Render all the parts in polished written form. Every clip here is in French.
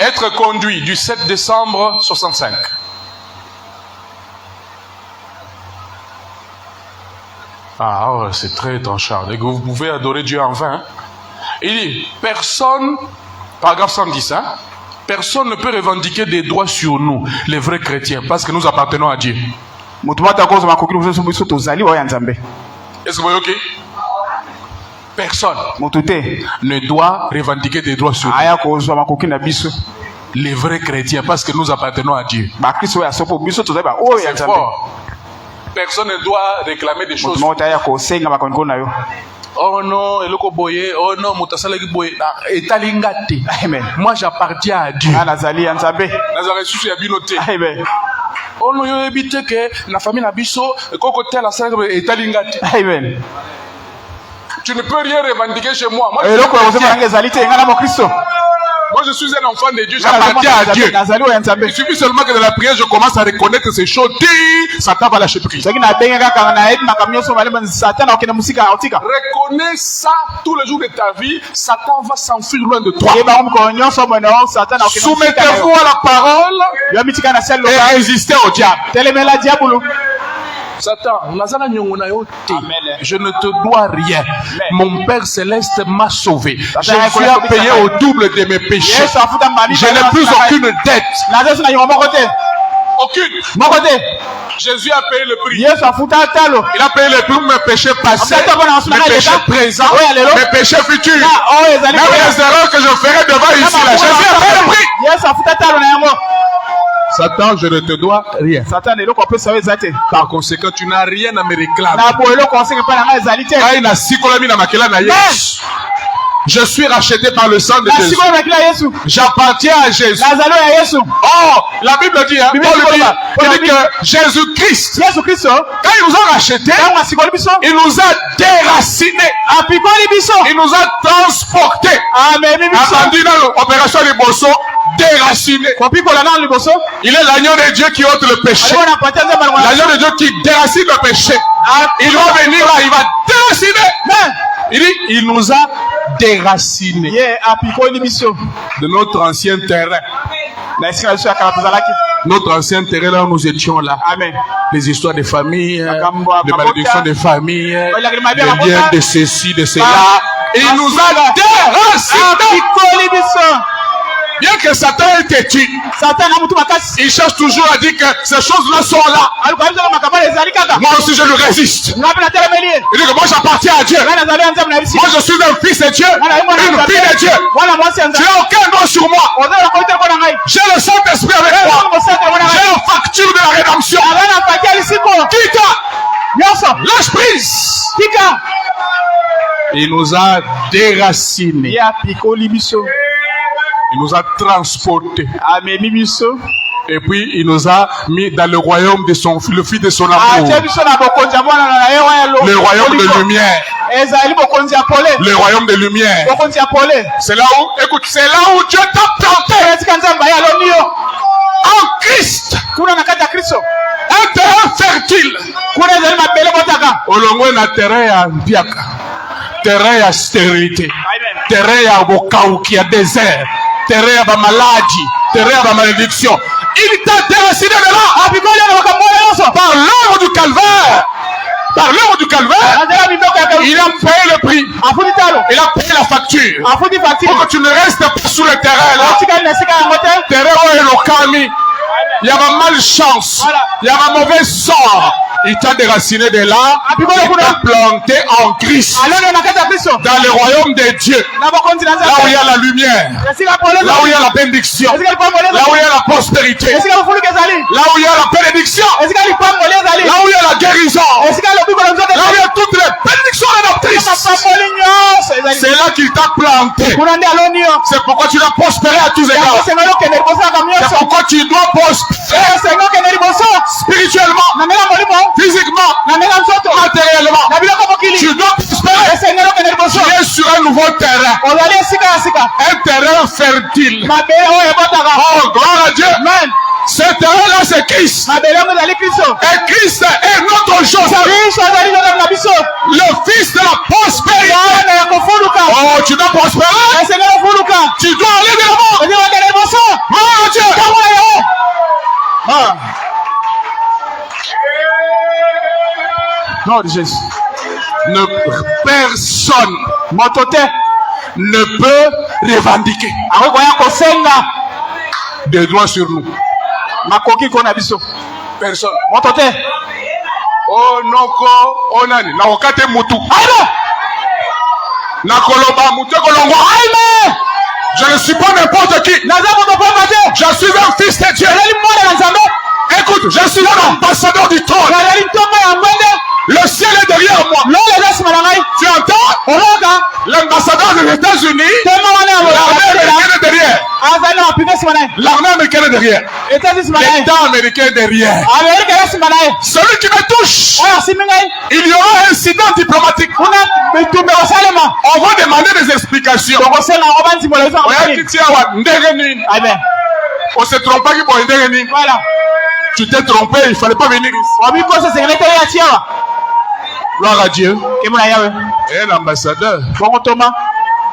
Être conduit du 7 décembre 65. Ah, ouais, c'est très tranchant. Et que vous pouvez adorer Dieu en vain. Il dit, personne, paragraphe 110, hein, personne ne peut revendiquer des droits sur nous, les vrais chrétiens, parce que nous appartenons à Dieu. Est-ce que vous voyez, ok? Personne ne doit revendiquer des droits sur nous, les vrais chrétiens, parce que nous appartenons à Dieu. C'est fort. Personne ne doit réclamer des choses. Oh non, oh non, moi j'appartiens à Dieu. Oh non, yo évite que la famille Nabiso, côté la salle est alingati. Amen. Tu ne peux rien revendiquer chez moi. Moi, je suis un enfant de Dieu, j'appartiens à Dieu. Il suffit seulement que dans la prière, je commence à reconnaître ces choses. Satan va lâcher prise. Reconnais ça tous les jours de ta vie. Satan va s'enfuir loin de toi. Soumettez-vous à la parole et résistez au diable. Satan, je ne te dois rien. Mon Père Céleste m'a sauvé. Jésus a payé au double de mes péchés. Je n'ai plus aucune dette. Aucune. Jésus a payé le prix. Il a payé le prix pour mes péchés passés, mes péchés présents, mes péchés futurs. Même les erreurs que je ferai devant ici, là, Jésus a payé le prix. Satan, je ne te dois rien. Par conséquent, tu n'as rien à me réclamer. Je suis racheté par le sang de Jésus. J'appartiens à Jésus. Oh, la Bible dit, hein, il dit que Jésus-Christ, quand il nous a rachetés, il nous a déracinés. Il nous a transportés. Attendu dans l'opération du Bosso, déraciné. Il est l'agneau de Dieu qui ôte le péché. L'agneau de Dieu qui déracine le péché. Il va venir là, il va déraciner. Il dit, il nous a déracinés de notre ancien terrain. Notre ancien terrain là où nous étions là. Amen. Les histoires de famille, les malédictions de famille, les liens de ceci, de cela. Il nous a déracinés. Bien que Satan est têtu, il cherche toujours à dire que ces choses-là sont là. Moi aussi je lui résiste. Il dit que moi j'appartiens à Dieu. Moi je suis un fils de Dieu, une fille de Dieu. Tu n'as aucun droit sur moi. J'ai le Saint-Esprit avec moi. J'ai la facture de la rédemption. Quitte, lâche prise. Il nous a déracinés. Il nous a transportés. Et puis il nous a mis dans le royaume de son fils, le fils de son amour. Le royaume de lumière. Le royaume de lumière. C'est là où, écoute, c'est là où Dieu t'a planté. En Christ. Un terrain fertile. Olongwe na terrain ya mpiaka. Terrain ya stérilité. Terrain ya bokauki ya désert. Terrain ya maladie. Terrain ya malédiction. Il t'a déraciné de là. Par l'œuvre du calvaire. Par l'œuvre du calvaire, il a payé le prix. Il a payé la facture. Pour que tu ne restes pas sous le terrain là. Terrain où il y a il y a ma malchance. Il y a ma mauvaise sort. Il t'a déraciné de là. Il t'a planté en Christ. Dans le royaume de Dieu. Là où il y a la lumière. Là où il y a la bénédiction. Là où il y a la prospérité. Là où il y a la bénédiction. Là où il y a la guérison. Là où il y a toutes les bénédictions rédemptrices. C'est là qu'il t'a planté. C'est pourquoi tu dois prospérer à tous égards. C'est pourquoi tu dois prospérer spirituellement, physiquement, matériellement. Tu dois prospérer. Tu es sur un nouveau terrain. Un terrain fertile. Oh, gloire à Dieu. Ce terrain-là, c'est Christ. Et Christ est notre Joseph. Le fils de la prospérité. Oh, tu dois prospérer. Tu dois aller de l'avant. nom de Jésus. Personne ne peut revendiquer des droits sur nous. Personne. Oh noko onani na wakate mutu. Na koloba mutu kolongo. Je ne suis pas n'importe qui. Je suis un fils de Dieu. Écoute, je suis un ambassadeur du trône. Le ciel est derrière moi. Tu entends? L'ambassadeur des États-Unis, l'armée américaine est derrière. L'armée américaine est derrière. L'État américain est derrière. Celui qui me touche, il y aura un incident diplomatique. On va demander des explications. On se trompe pas qui pour venir. Voilà. Tu t'es trompé, il ne fallait pas venir ici. Gloire à Dieu. Et l'ambassadeur,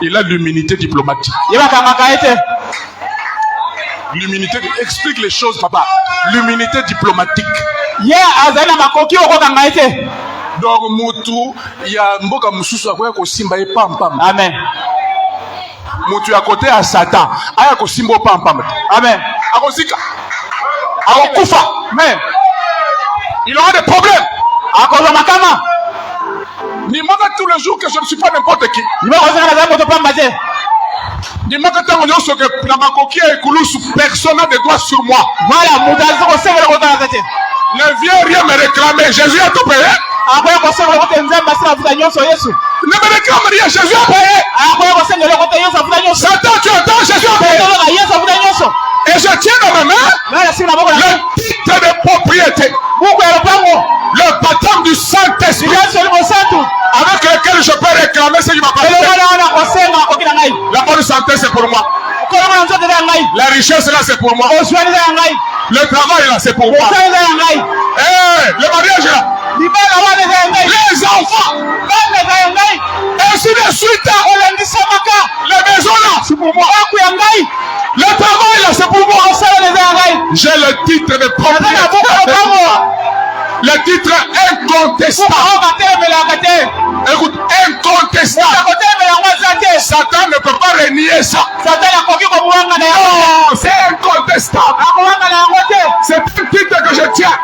il a l'immunité diplomatique. L'immunité, explique les choses, papa. L'immunité diplomatique. Donc, Moutou, il y a Mboka Moussoussa qui Simba et Pam Pam. Amen. Moutou à côté à Satan. Aya ko Simba Pam Pam. Amen. Akosika. Akokufa. Mais il aura des problèmes. Akozamakama. Ni moi tous les jours que je ne suis pas n'importe qui. Ni moi que tant que la macoquille et Kouloussou, personne n'a de droit sur moi. Voilà, ne viens rien me réclamer. Jésus a tout payé. Ne me réclame rien, Jésus a payé. Satan, tu entends, Jésus a payé. Et je tiens dans ma main le titre de propriété. Le baptême du Saint-Esprit avec lequel je peux réclamer ce qui m'appartient. La bonne santé c'est pour moi. La richesse là c'est pour moi. Le travail là c'est pour moi. Le mariage là. Les enfants. Ainsi de suite. Les maisons là c'est pour moi. Le travail là c'est pour moi. J'ai le titre de propriété. Le titre incontestable. Écoute, incontestable. Satan ne peut pas renier ça. Non, c'est incontestable. C'est un titre que je tiens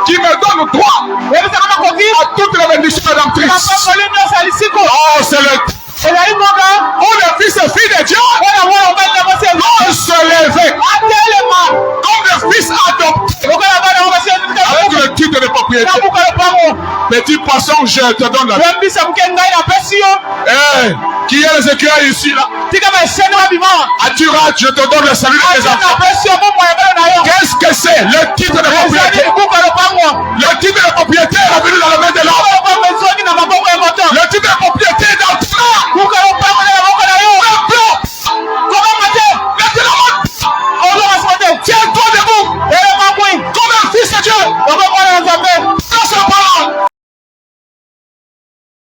qui me donne droit à toute la bénédiction rédemptrice. Oh, c'est le on est fils et filles de Dieu. On se lever comme des fils adoptés avec le titre de propriété. Petit poisson, je te donne la vie. Qui est les écureuils ici là? Attirage, je te donne le salut des enfants. Qu'est-ce que c'est? Le titre de propriété. Le titre de propriété est revenu dans la main de l'homme.